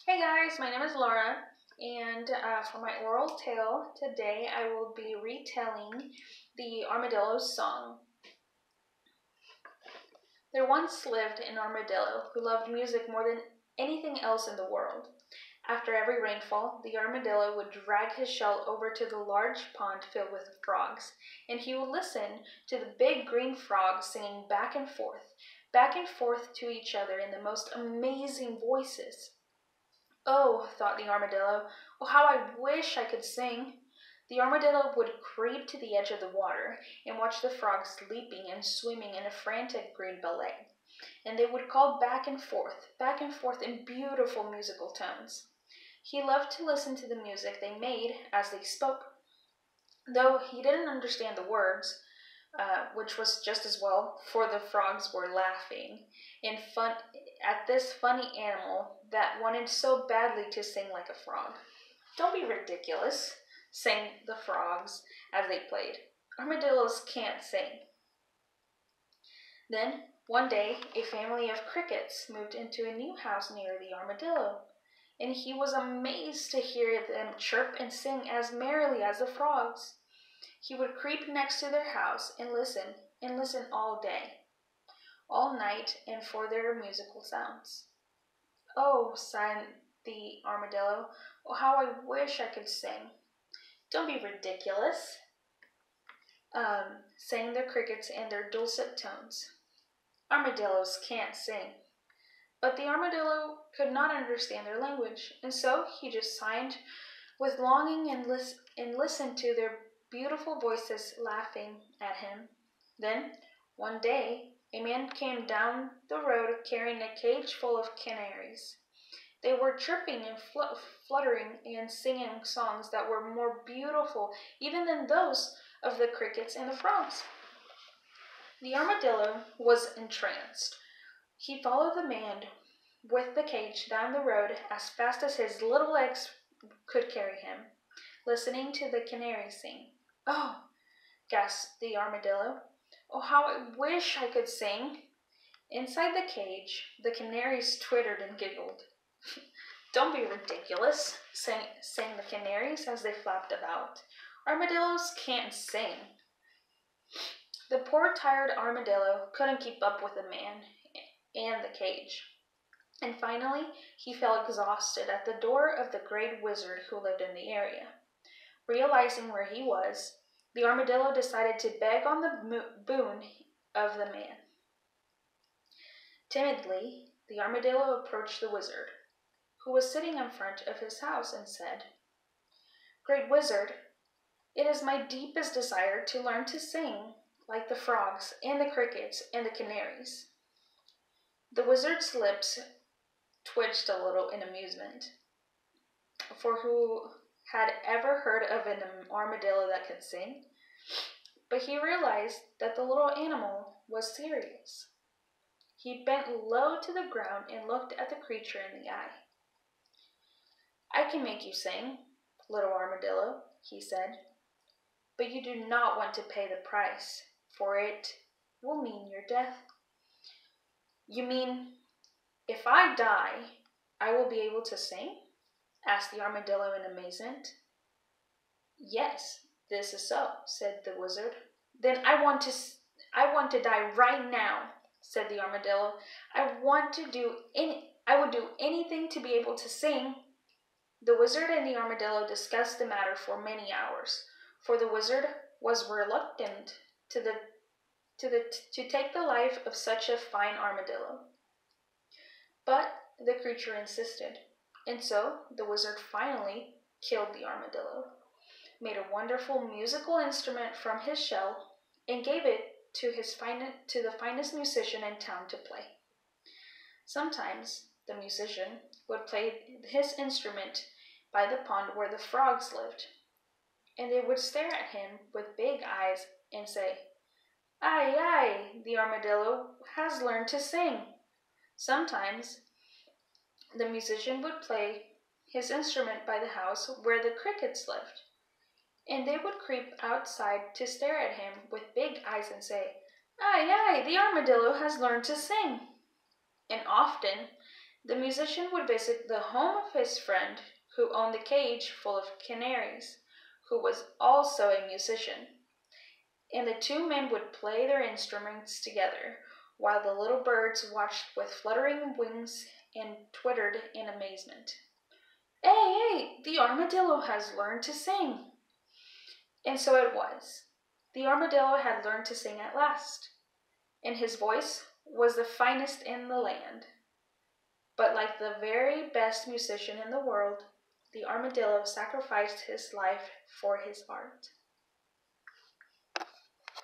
Hey guys, my name is Laura, and for my oral tale today, I will be retelling the Armadillo's song. There once lived an armadillo who loved music more than anything else in the world. After every rainfall, the armadillo would drag his shell over to the large pond filled with frogs, and he would listen to the big green frogs singing back and forth to each other in the most amazing voices. Oh, thought the armadillo, oh, how I wish I could sing. The armadillo would creep to the edge of the water and watch the frogs leaping and swimming in a frantic green ballet. And they would call back and forth in beautiful musical tones. He loved to listen to the music they made as they spoke. Though he didn't understand the words, which was just as well, for the frogs were laughing in fun at this funny animal that wanted so badly to sing like a frog. Don't be ridiculous, sang the frogs as they played. Armadillos can't sing. Then, one day, a family of crickets moved into a new house near the armadillo, and he was amazed to hear them chirp and sing as merrily as the frogs. He would creep next to their house and listen all day, all night, and for their musical sounds. Oh, sighed the armadillo, oh, how I wish I could sing. Don't be ridiculous, sang the crickets in their dulcet tones. Armadillos can't sing. But the armadillo could not understand their language, and so he just sighed with longing and listened to their beautiful voices laughing at him. Then, one day, a man came down the road carrying a cage full of canaries. They were chirping and fluttering and singing songs that were more beautiful even than those of the crickets and the frogs. The armadillo was entranced. He followed the man with the cage down the road as fast as his little legs could carry him, listening to the canaries sing. Oh, gasped the armadillo. Oh, how I wish I could sing. Inside the cage, the canaries twittered and giggled. Don't be ridiculous, sang the canaries as they flapped about. Armadillos can't sing. The poor tired armadillo couldn't keep up with the man and the cage, and finally he fell exhausted at the door of the great wizard who lived in the area. Realizing where he was, the armadillo decided to beg on the boon of the man. Timidly, the armadillo approached the wizard, who was sitting in front of his house, and said, "Great wizard, it is my deepest desire to learn to sing like the frogs and the crickets and the canaries." The wizard's lips twitched a little in amusement, for who had ever heard of an armadillo that could sing? But he realized that the little animal was serious. He bent low to the ground and looked at the creature in the eye. "I can make you sing, little armadillo," he said, "but you do not want to pay the price, for it will mean your death." "You mean, if I die, I will be able to sing?" asked the armadillo in amazement. "Yes, this is so," said the wizard. "Then I want to die right now," said the armadillo. I would do anything to be able to sing." The wizard and the armadillo discussed the matter for many hours, for the wizard was reluctant to take the life of such a fine armadillo. But the creature insisted, and so the wizard finally killed the armadillo, made a wonderful musical instrument from his shell, and gave it to the finest musician in town to play. Sometimes the musician would play his instrument by the pond where the frogs lived, and they would stare at him with big eyes and say, "Aye, aye, the armadillo has learned to sing." Sometimes the musician would play his instrument by the house where the crickets lived, and they would creep outside to stare at him with big eyes and say, "Aye, aye, the armadillo has learned to sing." And often The musician would visit the home of his friend, who owned a cage full of canaries, who was also a musician, and the two men would play their instruments together, while the little birds watched with fluttering wings and twittered in amazement. Hey, the armadillo has learned to sing! And so it was. The armadillo had learned to sing at last, and his voice was the finest in the land. But like the very best musician in the world, the armadillo sacrificed his life for his art.